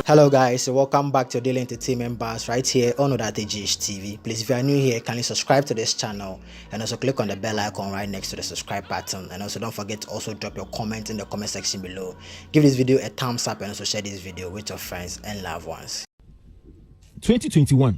Hello guys, so welcome back to Daily Entertainment Bars right here on GH TV. Please, if you are new here, kindly subscribe to this channel and also click on the bell icon right next to the subscribe button. And also don't forget to also drop your comment in the comment section below. Give this video a thumbs up and also share this video with your friends and loved ones. 2021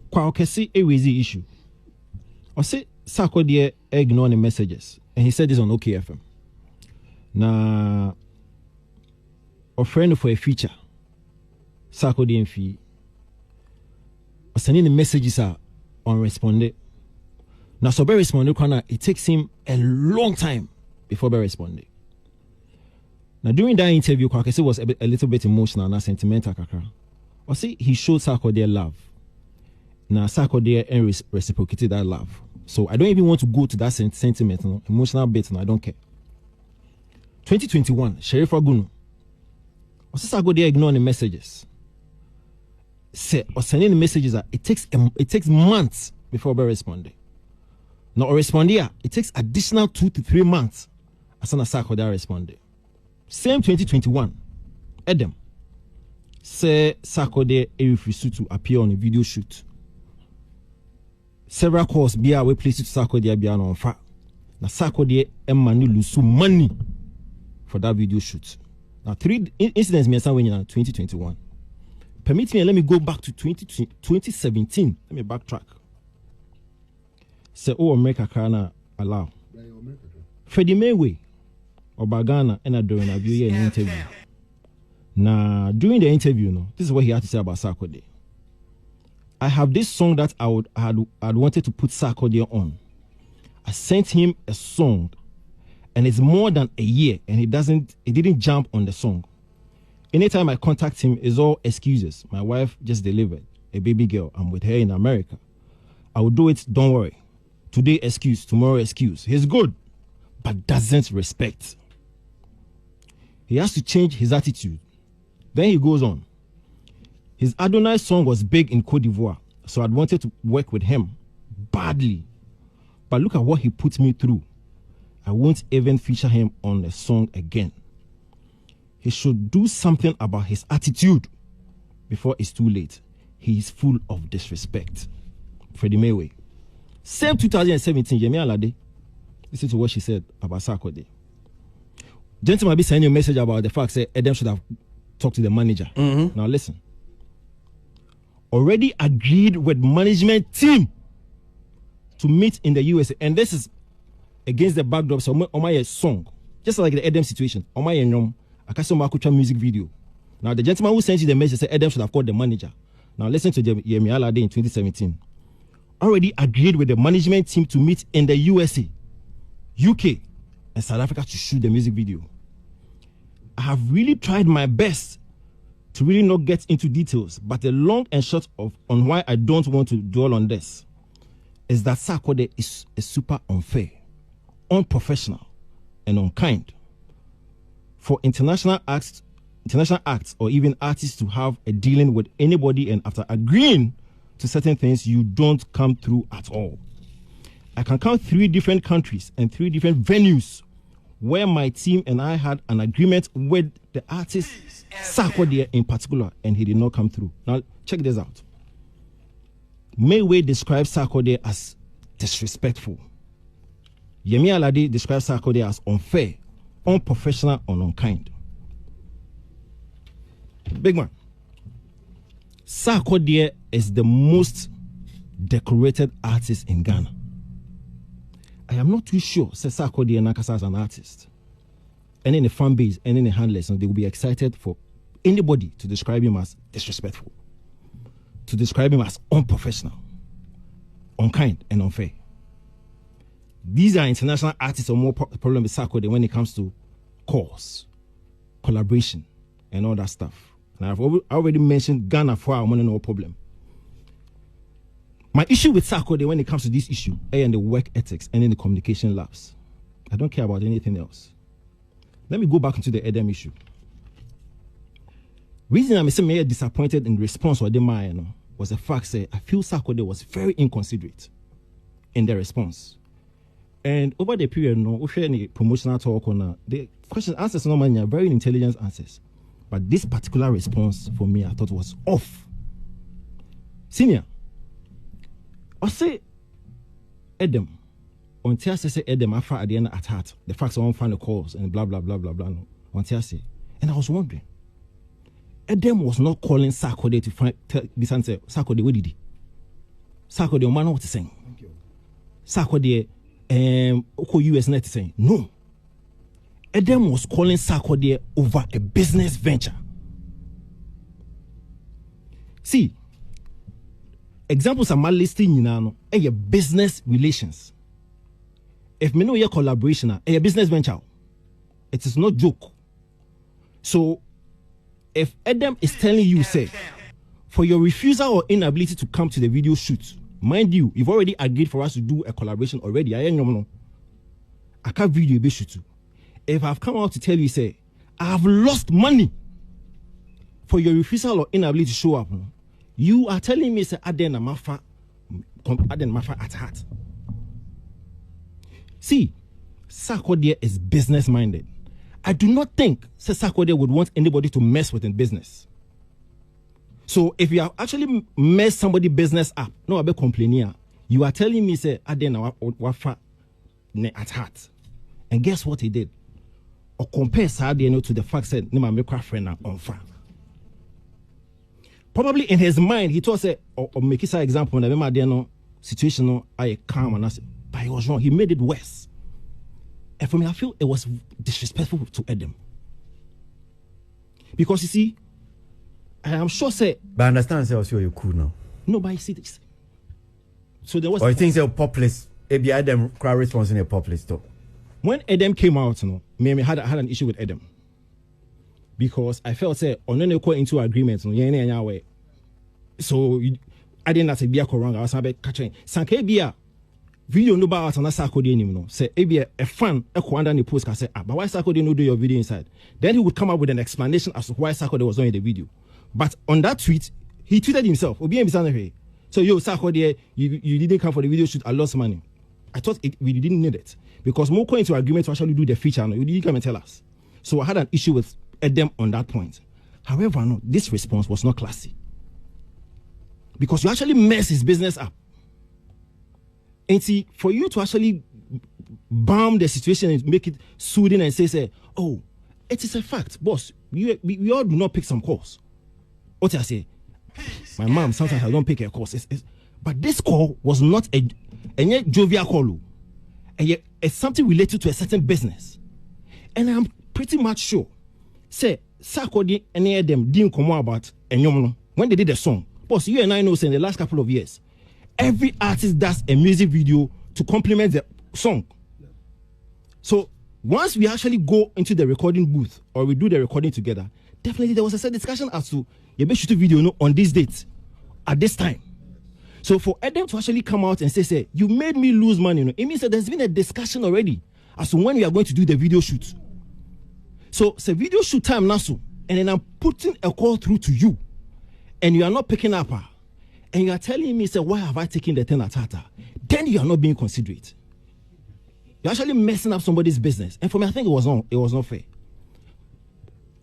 kwa okesi ewezi issue. I say Sarkodie ignore the messages and he said this on OKFM. Na a friend for a feature Sarkodie and fee sending the messages are unresponded. Now so be responded it takes him a long time before be responded. Now during that interview Kwakese was a little bit emotional and sentimental kakra. I see he showed Sarkodie love. Now Sarkodie reciprocated that love. So I don't even want to go to that sentiment, emotional bit, and I don't care. 2021, Sheriff Agunu. I see Sarkodie ignoring the messages. Say or sending the messages that it takes months before they respond. Now or respond here, it takes additional 2 to 3 months as soon as Sarkodie responded. Same 2021, Adam. Say Sarkodie refused to appear on a video shoot. Several calls be away places to Sarkodie be on fire. Now Sarkodie and Manu lose money for that video shoot. Now 3 incidents me when in 2021. Permit me and let me go back to 2017. Let me backtrack. Say America can allow. Freddie Mayweather or Bagana and during a view an interview. Now during the interview, this is what he had to say about Sarkodie. I have this song that I'd wanted to put Sarkodie on. I sent him a song, and it's more than a year, and he didn't jump on the song. Anytime I contact him, it's all excuses. My wife just delivered a baby girl. I'm with her in America. I will do it. Don't worry. Today excuse, tomorrow excuse. He's good, but doesn't respect. He has to change his attitude. Then he goes on. His Adonai song was big in Cote d'Ivoire, so I'd wanted to work with him badly. But look at what he put me through. I won't even feature him on a song again. He should do something about his attitude before it's too late. He is full of disrespect. Freddie Mayweather. Same 2017, Yemi Alade. Listen to what she said about Sarkodie. Gentleman be sending you a message about the fact that Adam should have talked to the manager. Now listen. Already agreed with management team to meet in the USA, and this is against the backdrop of my song, just like the Adam situation. On my Akasomakucha music video. Now the gentleman who sent you the message said Adam should have called the manager. Now listen to Yemi Alade in 2017. Already agreed with the management team to meet in the USA, UK, and South Africa to shoot the music video. I have really tried my best to really not get into details, but the long and short on why I don't want to dwell on this is that Sarkodie is super unfair, unprofessional, and unkind. For international acts or even artists to have a dealing with anybody and after agreeing to certain things, you don't come through at all. I can count 3 different countries and 3 different venues where my team and I had an agreement with the artist Sarkodie in particular, and he did not come through. Now, check this out. Mayweather describes Sarkodie as disrespectful. Yemi Alade describes Sarkodie as unfair, unprofessional, and unkind. Big man. Sarkodie is the most decorated artist in Ghana. I am not too sure, says Sarkodie and Nakasa as an artist. And in the fan base and in the handlers, they will be excited for anybody to describe him as disrespectful, to describe him as unprofessional, unkind, and unfair. These are international artists or more problem with Sarkodie when it comes to cause, collaboration, and all that stuff. And I've already mentioned Ghana for our money, no problem. My issue with Sarkodie when it comes to this issue and the work ethics and in the communication labs. I don't care about anything else. Let me go back into the Adam issue. Reason I'm saying disappointed in response or the man was the fact that I feel Sarkodie was very inconsiderate in the response. And over the period, we share any promotional talk on the question answers normally are very intelligent answers. But this particular response for me, I thought was off. Senior, I say, Adam, until I say Adam, I find at the end at heart, the facts I won't find the calls and blah, blah, blah, blah, blah. No. Until I say, and I was wondering, Adam was not calling Sarkodie to find this answer. Sarkodie, what did he? Sarkodie, man, what to saying? Sarkodie, US net saying no. Adam was calling Sarkodie over a business venture. See, examples I'm listing you now, a business relations. If me know your collaboration, a business venture, it is not joke. So, if Adam is telling you, say, for your refusal or inability to come to the video shoot, mind you, you've already agreed for us to do a collaboration already. I can't video a shoot. If I've come out to tell you, say, I've lost money for your refusal or inability to show up, you are telling me, say, Aden Mafa at heart. See, Sarkodie is business minded. I do not think Sarkodie would want anybody to mess with in business. So if you have actually messed somebody's business up, no about complaining, you are telling me, say, Aden Wafa at heart. And guess what he did? Or compare Sarkodie to the fact that my make friend on fire. Probably in his mind, he thought, say, or make it an example, when situation, I calm and I said, but he was wrong. He made it worse. And for me, I feel it was disrespectful to Adam. Because you see, I am sure, say. But I understand, say, also you're cool now. No, but I see this. So there was. Or you think they're populist? Maybe Adam crowd response in a populist though. When Adam came out, me had an issue with Adam. Because I felt, say, on any call into agreement, so I didn't have to be a wrong. I was catching. Sanke Bia. Video no about on Sarkodie anymore. Say, a fan, a under the post can say, but why Sarkodie no do your video inside? Then he would come up with an explanation as to why Sarkodie was not in the video. But on that tweet, he tweeted himself, so yo, Sarkodie, you didn't come for the video shoot, I lost money. I thought we didn't need it. Because more going into agreement to actually do the feature, you didn't come and tell us. So I had an issue with Adam on that point. However, no, this response was not classy. Because you actually mess his business up. And see, for you to actually bomb the situation and make it soothing and say, oh, it is a fact, boss. We all do not pick some calls. What I say, my mom, sometimes I don't pick her calls. But this call was not a jovial call. It's something related to a certain business. And I'm pretty much sure, say, Sarkodie and them didn't come about when they did the song. Boss, you and I know, say, in the last couple of years, every artist does a music video to complement the song. So once we actually go into the recording booth or we do the recording together, definitely there was a certain discussion as to you shoot a video on this date at this time. So for Adam to actually come out and say, you made me lose money, it means that there's been a discussion already as to when we are going to do the video shoot. So it's a video shoot time now, and then I'm putting a call through to you, and you are not picking up. And you are telling me, say, why have I taken the 10 at Tata? Then you are not being considerate. You're actually messing up somebody's business. And for me, I think it was not fair.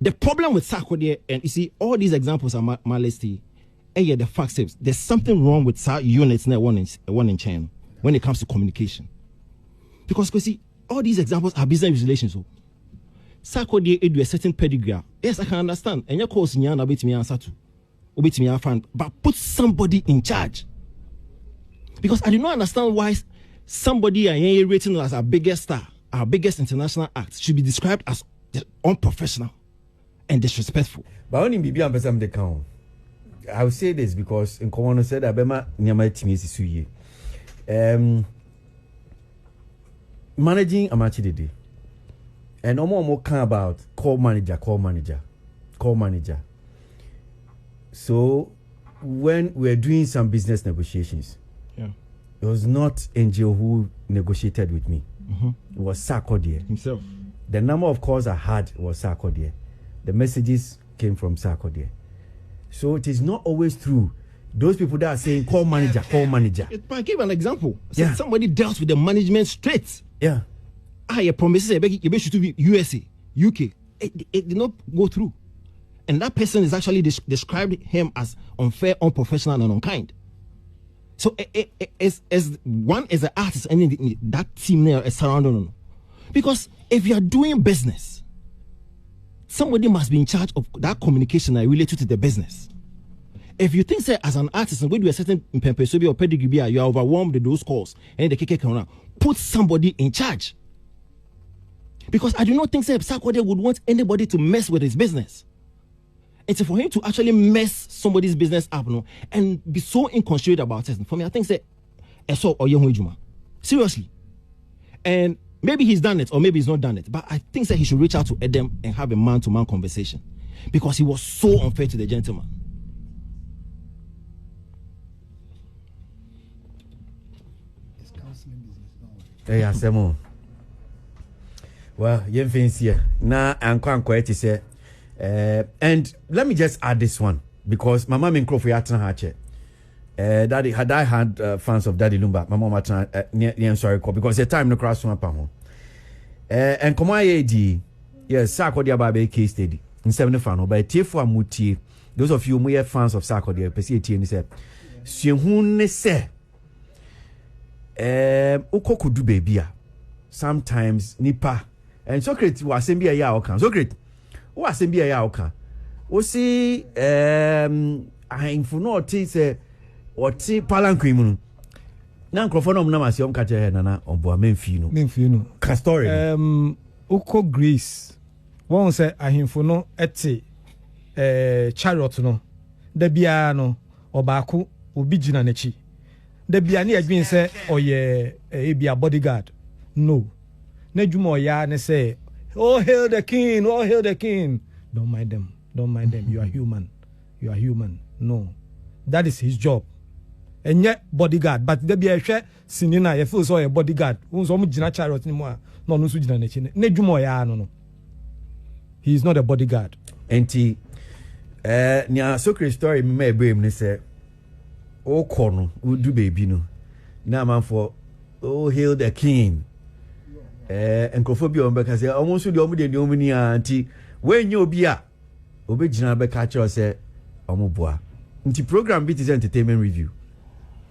The problem with Sarkodie, and you see, all these examples are my listy. And yeah, the fact is, there's something wrong with units one in China when it comes to communication. Because you see, all these examples are business relations. So Sarkodie do a certain pedigree. Yes, I can understand. And your course in Yana bit me answer to. But put somebody in charge. Because I do not understand why somebody rating as our biggest star, our biggest international act, should be described as unprofessional and disrespectful. But only be the count. I will say this because in Komono said Abema Nyama team is suye. Managing amateur day. And no more can about call manager. So when we're doing some business negotiations, it was not NGO who negotiated with me. Mm-hmm. It was Sarkodie himself. The number of calls I had was Sarkodie. The messages came from Sarkodie. So it is not always true. Those people that are saying call manager. I give an example. So somebody dealt with the management straight. Yeah. You promises you should be USA, UK. It did not go through. And that person is actually described him as unfair, unprofessional, and unkind. So as one as an artist and that team there is surrounding. Because if you are doing business, somebody must be in charge of that communication that related to the business. If you think, say, as an artist, when you are certain purpose or pedigree, you are overwhelmed with those calls and the KK, put somebody in charge. Because I do not think, say, Sarkodie would want anybody to mess with his business. It's for him to actually mess somebody's business up, and be so inconsiderate about it. For me, I think, say, seriously. And maybe he's done it, or maybe he's not done it. But I think that he should reach out to Edem and have a man-to-man conversation, because he was so unfair to the gentleman. Hey, Asemo. Well, you fancy na ankwan kweti say. And let me just add this one, because my mom in Crawford Atna Hache. Daddy had fans of Daddy Lumba. My mom at sorry because the time no cross one pamo. And come on, yes, Sarkodie Ababe case study in 7 fan, but T4 Muti. Those of you who are fans of Sarkodie, PCT and say, Sihun say. Uko kudu baby sometimes nipa and Socrates was send be a ya okan Socrates was send be a ya okan o si ahemfo no oti say oti palanquin mu na nkrofo no na mase ka che na obo memfi no ka story uko Greece won say ahemfo no eti chariot no da bia no obaako obi gina nachi. The biani adwin say oye be a bodyguard. No. Nejumo ya ne say, oh hail the king, oh hail the king. Don't mind them. Don't mind them. You are human. You are human. No. That is his job. And yet bodyguard. But there be a share sinina ye feel so a bodyguard. Unso mu jina chariot ni mo no no su jina nechi. Nejumo ya no. He is not a bodyguard. Enti nya Socrates story me ebrem ne say o kono udu baby no na man for oh hail the king enkophobia on beka say almost the omu de ni omu ni anti when you obi a obegina beka che say omuboa nti program bit is entertainment review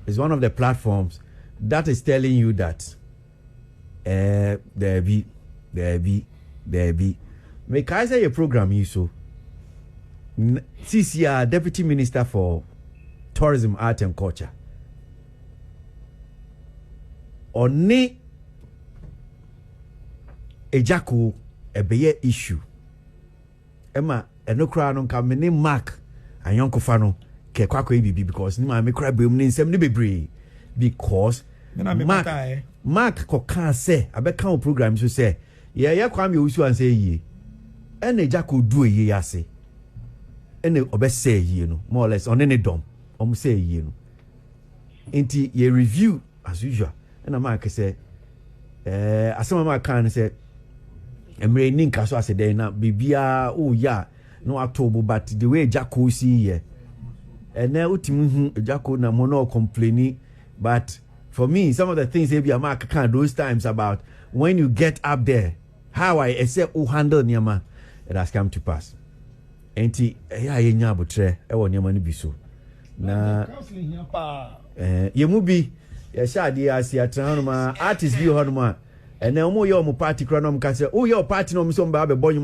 is one of the platforms that is telling you that there be make I say your program you so CCR Deputy Minister for Tourism, Art and Culture. Oni ejako ebeye issue. Emma enokra no nka me ne Mark anyonkofa no ke kwakwa bibi because ni ma me kra bem ni nsem ne bebre because Mark ko kan say abeka o program so say ye kwa me usu an say yie ene ejako du eye yase ene obese yie no more or less on any dom say you know inti ye review as usual and Mark say asema ma kan say emre ninka so ase dey na bibia oh ya no atobo but the way Jacko see here and now utimu Jacko na mono complaining but for me some of the things they be Mark can those times about when you get up there how I say oh handle nyama it has come to pass enti ya yenya botre e wo nyama ni bi so na yemu bi ya shadi asia tranuma artist bi honuma ene omo ye omo party kronom ka se o ye party no so mba be bonyu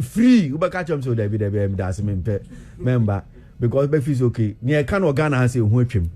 free u be ka chom so da bi da be me das me member because be feels okay ne e ka no Ghana ha se hu atwem